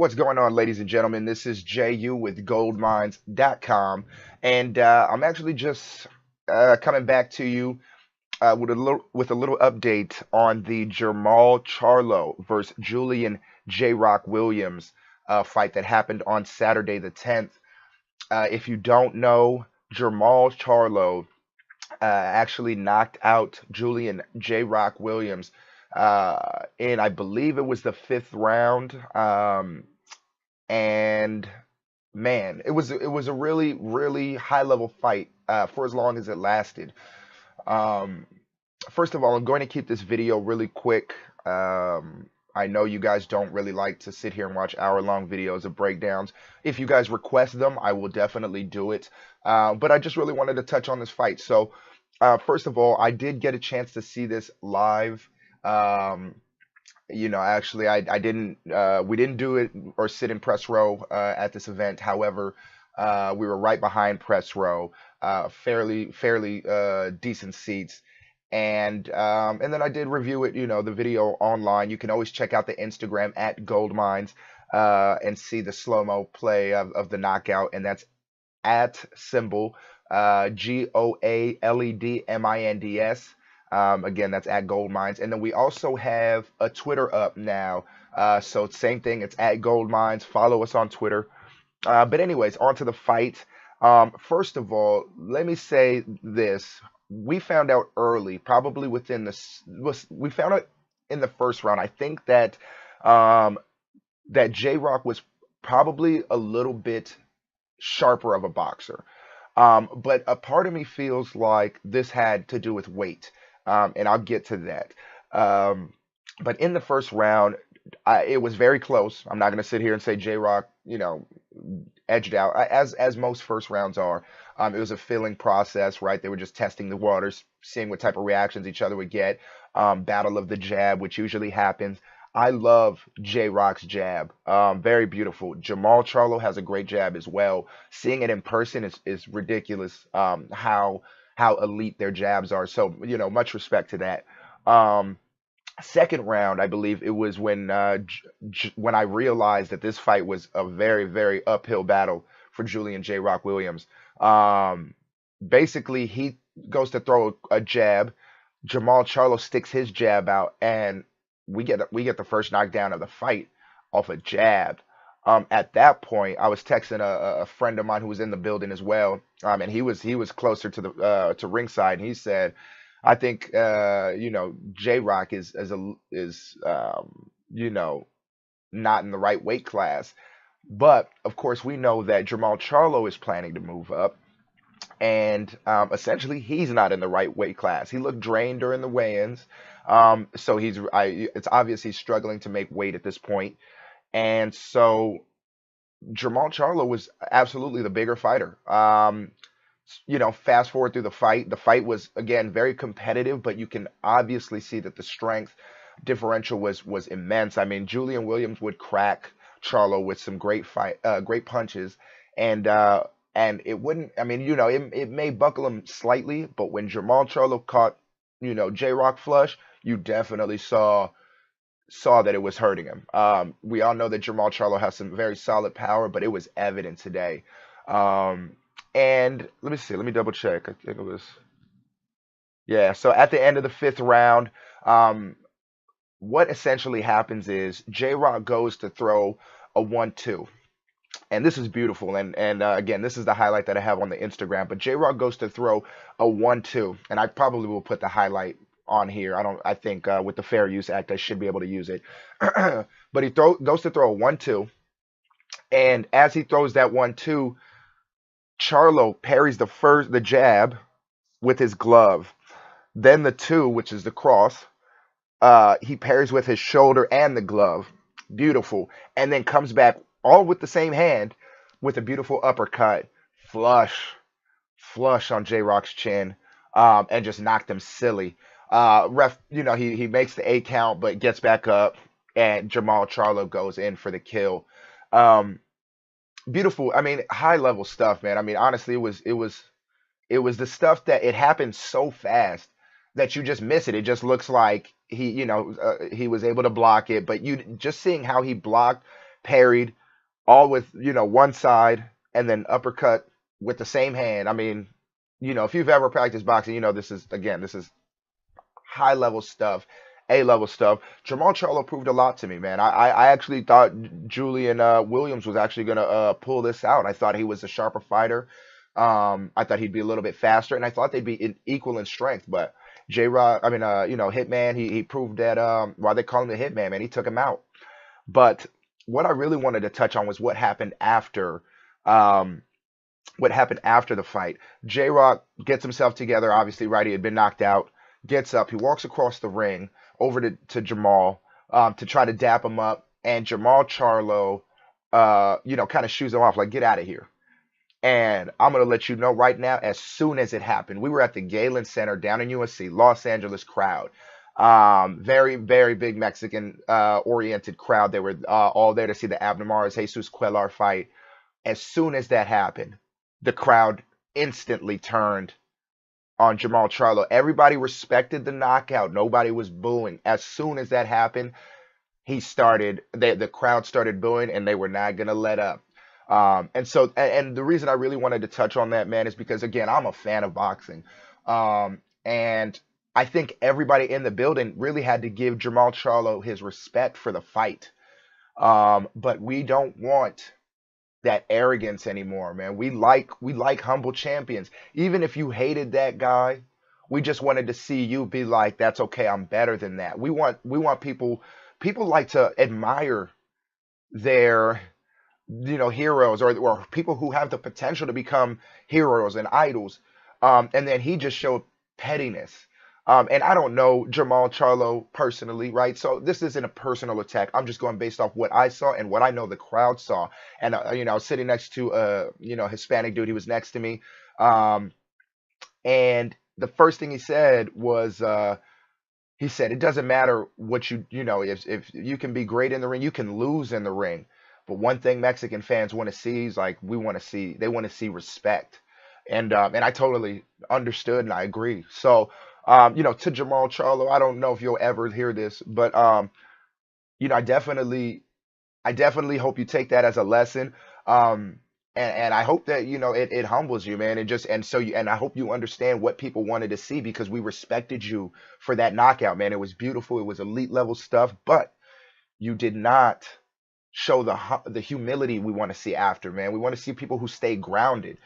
What's going on, ladies and gentlemen? This is JU with goldmines.com, and I'm actually just coming back to you with a little update on the Jermall Charlo versus Julian J Rock Williams fight that happened on Saturday the 10th. If you don't know, Jermall Charlo actually knocked out Julian J Rock Williams in, I believe it was the fifth round. And man, it was a really high level fight for as long as it lasted. Um, First of all, I'm going to keep this video really quick. I know you guys don't really like to sit here and watch hour-long videos of breakdowns. If you guys request them, I will definitely do it. But I just really wanted to touch on this fight. So, first of all, I did get a chance to see this live. Um, actually, I didn't. We didn't do it or sit in press row at this event. However, we were right behind press row, fairly decent seats. And then I did review it, the video online. You can always check out the Instagram at Goldmines and see the slow-mo play of the knockout, and that's at symbol GOALEDMINDS. Again, that's at Goldmines. And then we also have a Twitter up now. So same thing, it's at Goldmines. Follow us on Twitter. But anyways, on to the fight. First of all, let me say this. We found out early, probably we found out in the first round. I think that that J Rock was probably a little bit sharper of a boxer. But a part of me feels like this had to do with weight, and I'll get to that. Um, but in the first round, it was very close. I'm not going to sit here and say J Rock, edged out, as most first rounds are. It was a filling process, right? They were just testing the waters, seeing what type of reactions each other would get. Battle of the jab, which usually happens. I love J Rock's jab. Very beautiful. Jermall Charlo has a great jab as well. Seeing it in person is ridiculous. How elite their jabs are. So much respect to that. Um, Second round, I believe it was when I realized that this fight was a very uphill battle for Julian J Rock Williams. Um, Basically, he goes to throw a jab. Jermall Charlo sticks his jab out, and we get the first knockdown of the fight off a jab. At that point, I was texting a friend of mine who was in the building as well, and he was closer to the to ringside, and he said, "I think J Rock is not in the right weight class." But of course, we know that Jermall Charlo is planning to move up, and essentially he's not in the right weight class. He looked drained during the weigh-ins, so it's obvious he's struggling to make weight at this point, and so Jermall Charlo was absolutely the bigger fighter. Fast forward through the fight. The fight was again very competitive, but you can obviously see that the strength differential was immense. I mean, Julian Williams would crack Charlo with some great punches, and it wouldn't. I mean, it may buckle him slightly, but when Jermall Charlo caught, J Rock flush, you definitely saw that it was hurting him. We all know that Jermall Charlo has some very solid power, but it was evident today. Um, and let me see, let me double check. I think it was, yeah. So at the end of the fifth round, um, what essentially happens is J Rock goes to throw a 1-2. And this is beautiful. And again, this is the highlight that I have on the Instagram. But J Rock goes to throw a 1-2. And I probably will put the highlight on here. I think with the Fair Use Act, I should be able to use it. But goes to throw a 1-2. And as he throws that 1-2, Charlo parries the jab with his glove. Then the two, which is the cross, he parries with his shoulder and the glove. Beautiful. And then comes back all with the same hand with a beautiful uppercut. Flush. Flush on J Rock's chin. And just knocked him silly. Ref, he makes the 8 count, but gets back up, and Jermall Charlo goes in for the kill. Um, Beautiful. I mean, high level stuff, man. I mean, honestly, it was the stuff that it happened so fast that you just miss it. It just looks like he was able to block it, but you just seeing how he blocked, parried, all with, one side, and then uppercut with the same hand. I mean, if you've ever practiced boxing, this is high level stuff, A level stuff. Jermall Charlo proved a lot to me, man. I actually thought Julian Williams was actually gonna pull this out. I thought he was a sharper fighter. I thought he'd be a little bit faster, and I thought they'd be equal in strength. But J Rock, I mean, Hitman, he proved that why they call him the Hitman, man. He took him out. But what I really wanted to touch on was what happened after. Um, what happened after the fight. J Rock gets himself together, obviously, right? He had been knocked out, gets up, he walks across the ring over to Jermall to try to dap him up. And Jermall Charlo, kind of shoos him off, like, get out of here. And I'm going to let you know right now, as soon as it happened, we were at the Galen Center down in USC, Los Angeles crowd. Very, very big Mexican oriented crowd. They were all there to see the Abnamara's Jesus Cuellar fight. As soon as that happened, the crowd instantly turned on Jermall Charlo. Everybody respected the knockout. Nobody was booing. As soon as that happened, the crowd started booing, and they were not gonna let up. And the reason I really wanted to touch on that, man, is because again, I'm a fan of boxing, and I think everybody in the building really had to give Jermall Charlo his respect for the fight. But we don't want that arrogance anymore, man. We like humble champions. Even if you hated that guy, we just wanted to see you be like, that's okay, I'm better than that. We want people like to admire their heroes, or people who have the potential to become heroes and idols. And then he just showed pettiness. And I don't know Jermall Charlo personally, right? So this isn't a personal attack. I'm just going based off what I saw and what I know the crowd saw. And I was sitting next to Hispanic dude. He was next to me. And the first thing he said was, he said, it doesn't matter what if you can be great in the ring, you can lose in the ring. But one thing Mexican fans want to see is, like, they want to see respect. And I totally understood and I agree. So, to Jermall Charlo, I don't know if you'll ever hear this, but I definitely hope you take that as a lesson. And I hope that it humbles you, man, and I hope you understand what people wanted to see, because we respected you for that knockout, man. It was beautiful, it was elite level stuff, but you did not show the humility we want to see after, man. We want to see people who stay grounded.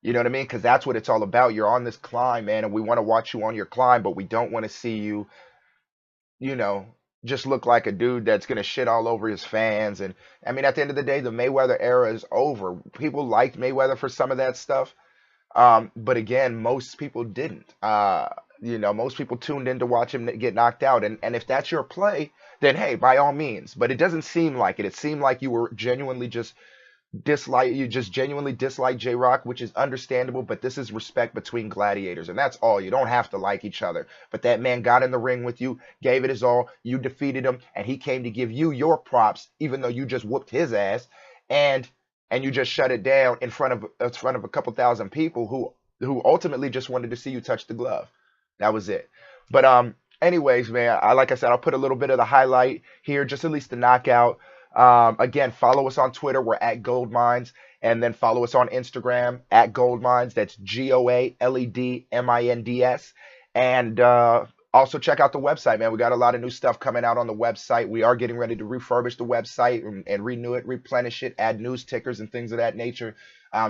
You know what I mean? Because that's what it's all about. You're on this climb, man, and we want to watch you on your climb, but we don't want to see you, you know, just look like a dude that's gonna shit all over his fans. And I mean, at the end of the day, the Mayweather era is over. People liked Mayweather for some of that stuff, but again, most people didn't. Most people tuned in to watch him get knocked out, and if that's your play, then hey, by all means. But it doesn't seem like it. It seemed like you just genuinely dislike J Rock, which is understandable, but this is respect between gladiators, and that's all. You don't have to like each other. But that man got in the ring with you, gave it his all, you defeated him, and he came to give you your props, even though you just whooped his ass, and you just shut it down in front of a couple thousand people who ultimately just wanted to see you touch the glove. That was it. But anyways, man, like I said, I'll put a little bit of the highlight here, just at least the knockout. Again, follow us on Twitter. We're at Goldmines. And then follow us on Instagram at Goldmines. That's GOALEDMINDS. And also check out the website, man. We got a lot of new stuff coming out on the website. We are getting ready to refurbish the website and renew it, replenish it, add news tickers and things of that nature.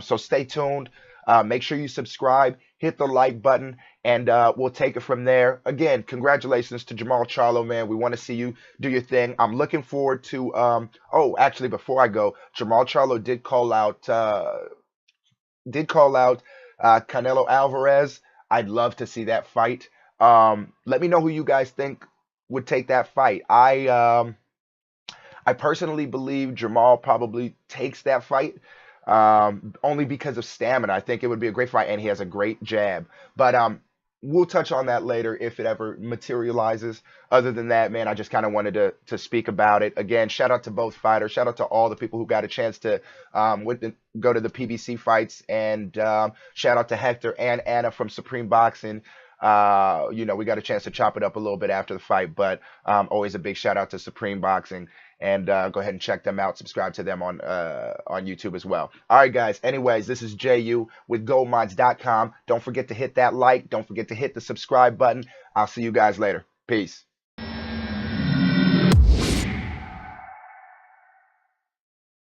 So stay tuned. Make sure you subscribe, hit the like button, and we'll take it from there. Again, congratulations to Jermall Charlo, man. We want to see you do your thing. I'm looking forward to. Actually, before I go, Jermall Charlo did call out Canelo Alvarez. I'd love to see that fight. Let me know who you guys think would take that fight. I personally believe Jermall probably takes that fight. Only because of stamina. I think it would be a great fight, and he has a great jab. But we'll touch on that later if it ever materializes. Other than that, man, I just kind of wanted to speak about it. Again, shout out to both fighters. Shout out to all the people who got a chance to go to the PBC fights. And shout out to Hector and Anna from Supreme Boxing. You know, we got a chance to chop it up a little bit after the fight, but always a big shout out to Supreme Boxing. And go ahead and check them out. Subscribe to them on YouTube as well. All right, guys. Anyways, this is JU with goldmines.com. Don't forget to hit that like. Don't forget to hit the subscribe button. I'll see you guys later. Peace.